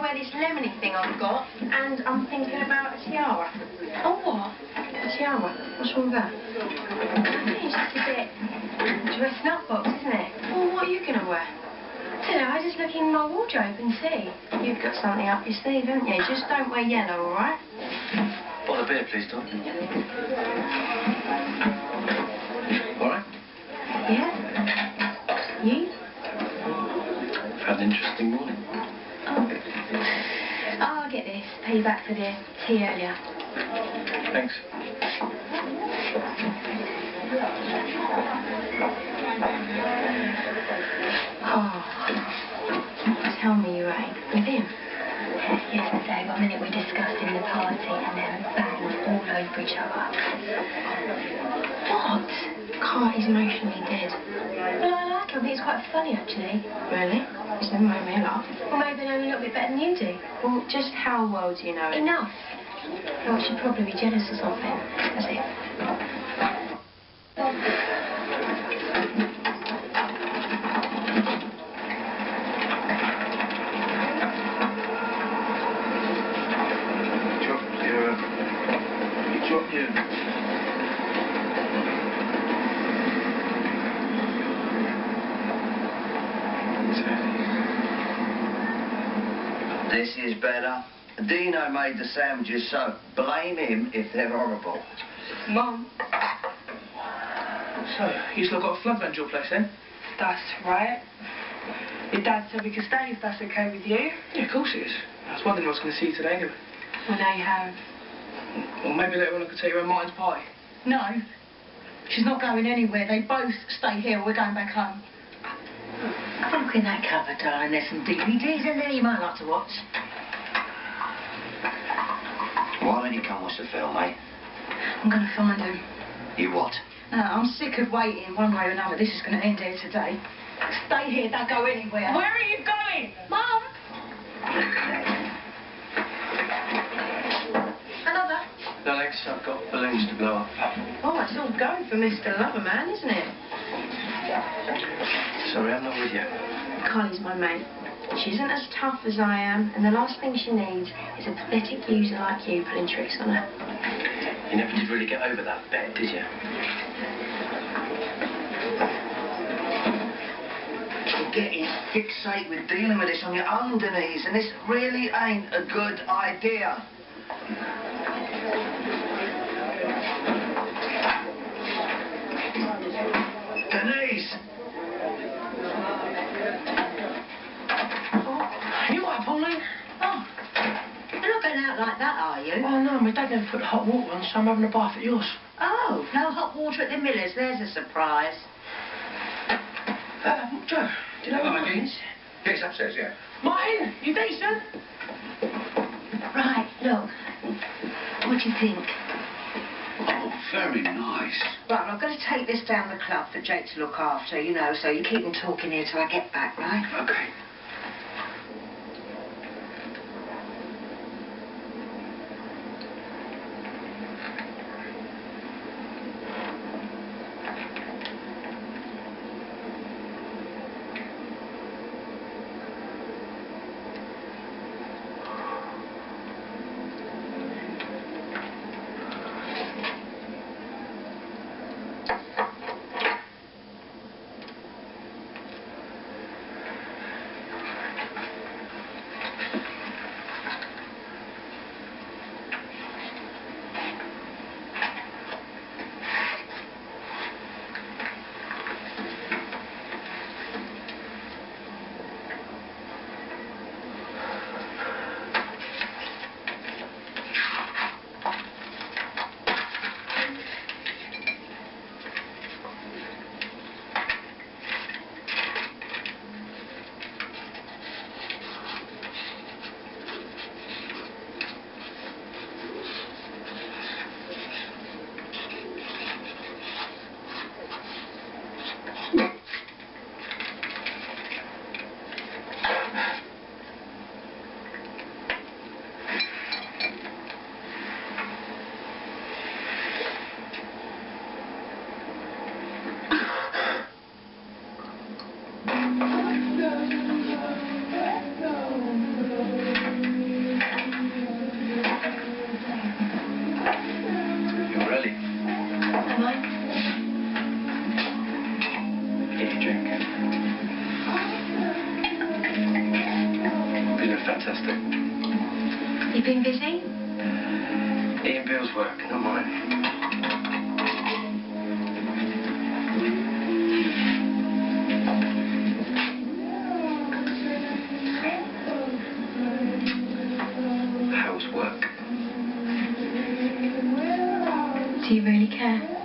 wear this lemony thing I've got, and I'm thinking about a tiara. Oh, what? A tiara. What's wrong with that? It's just a bit dressing up box, isn't it? Well, what are you going to wear? I don't know, I just look in my wardrobe and see. You've got something up your sleeve, haven't you? Just don't wear yellow, all right? Bottle of beer, please, Tom. All right? Yeah? You? I've had an interesting morning. Oh, I'll get this. Pay you back for the tea earlier. Thanks. Oh, tell me you ain't with him. Yesterday, 1 minute we discussed in the party and then bang, all over each other. What? Carl is emotionally dead. Well, I like him. He's quite funny, actually. Really? He's never made me laugh. Well, maybe I know him a little bit better than you do. Well, just how well do you know him? Enough. Well, she'd probably be jealous or something. That's it. This is better. Dino made the sandwiches, so blame him if they're horrible. Mum. So, you still got a flood around your place, then? That's right. Your dad said we could stay if that's okay with you? Yeah, of course it is. I was wondering I was going to see you today, anyway. Well, now you have. Or maybe later on I could take you around Martin's party. No. She's not going anywhere. They both stay here. We're going back home. Have a look in that cupboard, darling. There's some DVDs in there you might like to watch. Why don't you come watch the film, mate? I'm going to find him. You what? I'm sick of waiting one way or another. This is going to end here today. Stay here. Don't go anywhere. Where are you going? Mum! Another? No, thanks. I've got balloons to blow up. Oh, it's all going for Mr. Loverman, isn't it? Sorry, I'm not with you. Collie's my mate. She isn't as tough as I am, and the last thing she needs is a pathetic user like you pulling tricks on her. You never did really get over that bet, did you? You're getting fixated with dealing with this on your own, Denise, and this really ain't a good idea. Denise! You all right, Pauline? Oh. You're not going out like that, are you? Oh, no, my dad never put hot water on, so I'm having a bath at yours. Oh, no hot water at the Miller's. There's a surprise. Joe, do you know what Martin is? Yeah, it's upstairs, yeah. Martin, you decent? Right, look. What do you think? Oh, very nice. Right, I'm going to take this down the club for Jake to look after, you know, so you keep him talking here till I get back, right? Okay. been fantastic. You been busy? Ian Bill's work, not mine. How's work? Do you really care?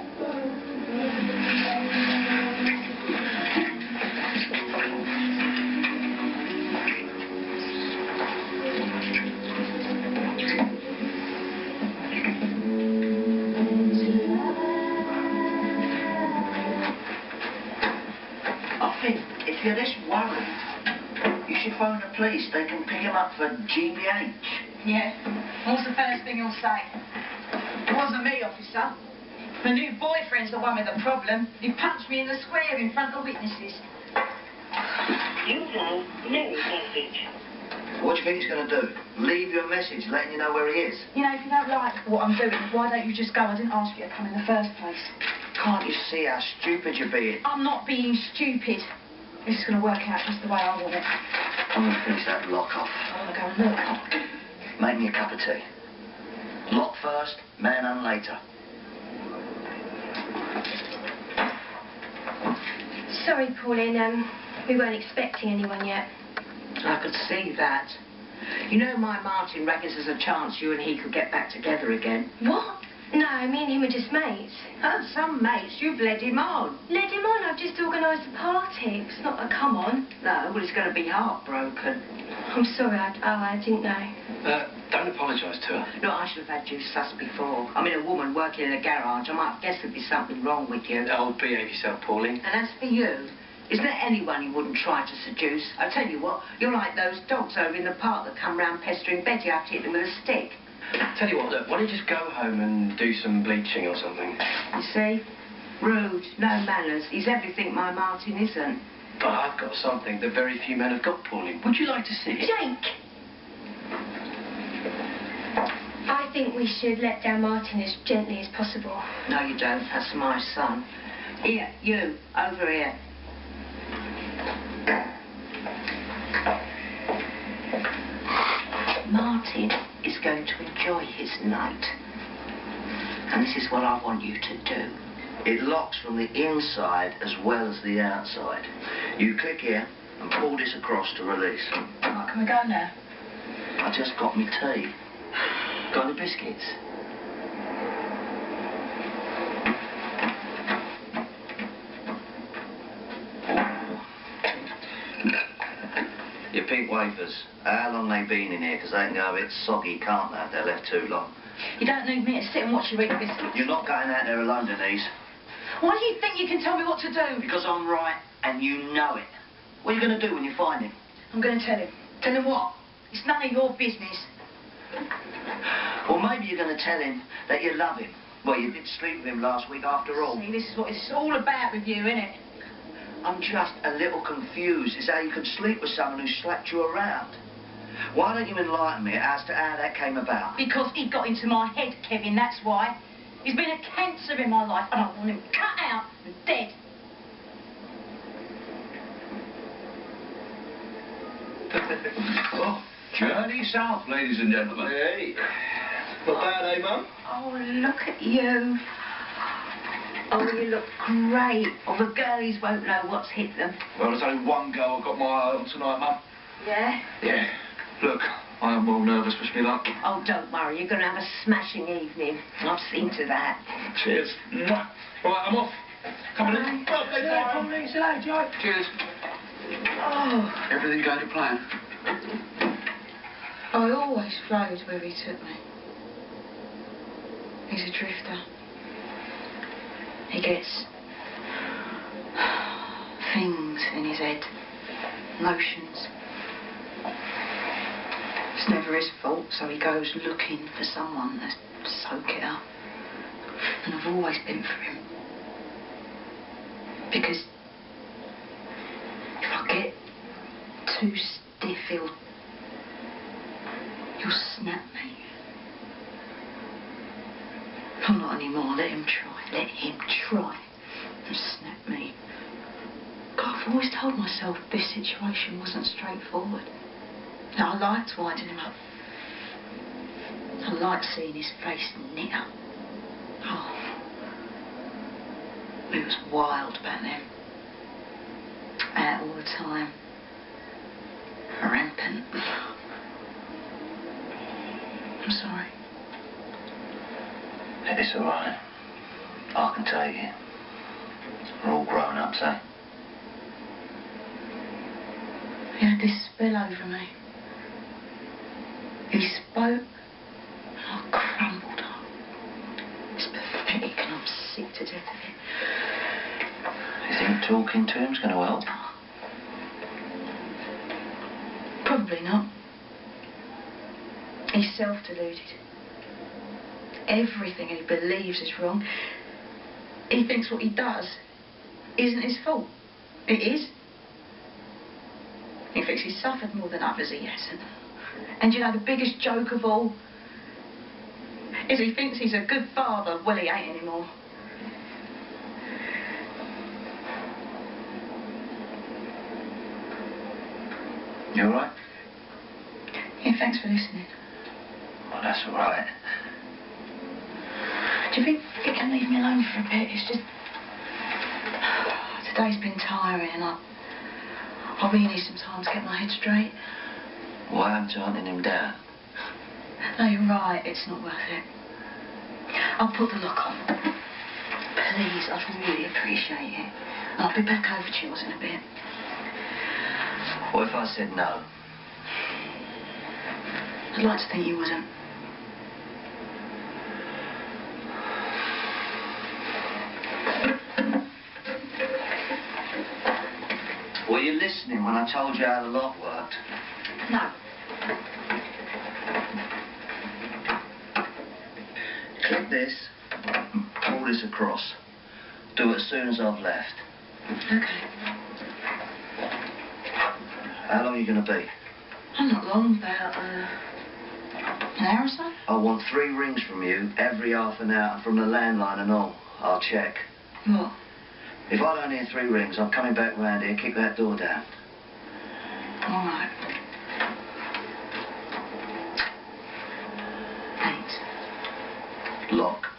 If you're this worried, you should phone the police. They can pick him up for GBH. Yeah. What's the first thing you'll say? It wasn't me, officer. My new boyfriend's the one with the problem. He punched me in the square in front of witnesses. You have no message. What do you think he's going to do? Leave you a message letting you know where he is? You know, if you don't like what I'm doing, why don't you just go? I didn't ask you to come in the first place. Can't you see how stupid you're being? I'm not being stupid. This is going to work out just the way I want it. I'm going to finish that lock off. I want to go and look. Make me a cup of tea. Lock first, man on later. Sorry, Pauline, we weren't expecting anyone yet. I could see that. You know, my Martin reckons there's a chance you and he could get back together again. What? No, me and him are just mates. Oh, some mates. You've led him on. Led him on, I've just organised a party. It's not a come on. No, well, he's going to be heartbroken. I'm sorry, I didn't know. Don't apologise to her. No, I should have had you sussed before. I mean, a woman working in a garage, I might guess there'd be something wrong with you. Oh, behave yourself, Pauline. And as for you, isn't there anyone you wouldn't try to seduce? I tell you what, you're like those dogs over in the park that come round pestering Betty after hit them with a stick. Tell you what, look, why don't you just go home and do some bleaching or something? You see? Rude, no manners. He's everything my Martin isn't. But I've got something that very few men have got, Pauline. Would you like to see it? Jake! I think we should let down Martin as gently as possible. No, you don't. That's my son. Here, you, over here. Martin is going to enjoy his night. And this is what I want you to do. It locks from the inside as well as the outside. You click here and pull this across to release. Right, can we go now? I just got me tea. Got any biscuits? Your pink wafers. How long they been in here? Because they can go a bit soggy, can't they, if they're left too long? You don't need me to sit and watch you eat biscuits. You're not going out there alone, Denise. Why do you think you can tell me what to do? Because I'm right and you know it. What are you going to do when you find him? I'm going to tell him. Tell him what? It's none of your business. Or maybe you're going to tell him that you love him. Well, you did sleep with him last week after all. See, this is what it's all about with you, isn't it? I'm just a little confused as how you could sleep with someone who slapped you around. Why don't you enlighten me as to how that came about? Because he got into my head, Kevin, that's why. He's been a cancer in my life, and I want him cut out and dead. Oh, journey south, ladies and gentlemen. Hey. Not bad, eh, Mum? Oh, look at you. Oh, you look great. Oh, the girlies won't know what's hit them. Well, there's only one girl I've got my eye on tonight, Mum. Yeah? Yeah. Look, I am well nervous, wish me luck. Oh, don't worry. You're going to have a smashing evening. I've seen to that. Cheers. Mwah. Right, I'm off. Coming in. Bye. Cheers. Oh, Everything going to plan? I always flowed where he took me. He's a drifter. He gets things in his head, notions. It's never his fault, so he goes looking for someone to soak it up. And I've always been for him. Because if I get too stiff, he'll snap me. Oh, not anymore. Let him try. Let him try and snap me. God, I've always told myself this situation wasn't straightforward. No, I liked winding him up. I liked seeing his face knit up. Oh. He was wild back then. Out all the time. Rampant. I'm sorry. It's all right. I can take it. We're all grown ups, eh? He had this spell over me. He spoke, and I crumbled up. It's pathetic, and I'm sick to death of it. You think talking to him's going to help? Probably not. He's self-deluded. Everything he believes is wrong. He thinks what he does isn't his fault. It is. He thinks he's suffered more than others. He hasn't. And you know, the biggest joke of all is he thinks he's a good father. Well, he ain't anymore. You all right? Yeah, thanks for listening. Well, that's all right. Do you think you can leave me alone for a bit? It's just... Today's been tiring and I really need some time to get my head straight. Why aren't you hunting him down? No, you're right. It's not worth it. I'll put the lock on. Please, I'd really appreciate it. And I'll be back over to yours in a bit. What if I said no? I'd like to think you wouldn't. Were you listening when I told you how the lock worked? No. Click this, and pull this across. Do it as soon as I've left. Okay. How long are you going to be? I'm not long, about an hour or so. I want 3 rings from you every half an hour, from the landline and all. I'll check. What? If I don't hear 3 rings, I'm coming back round here, kick that door down. All right. 8. Lock.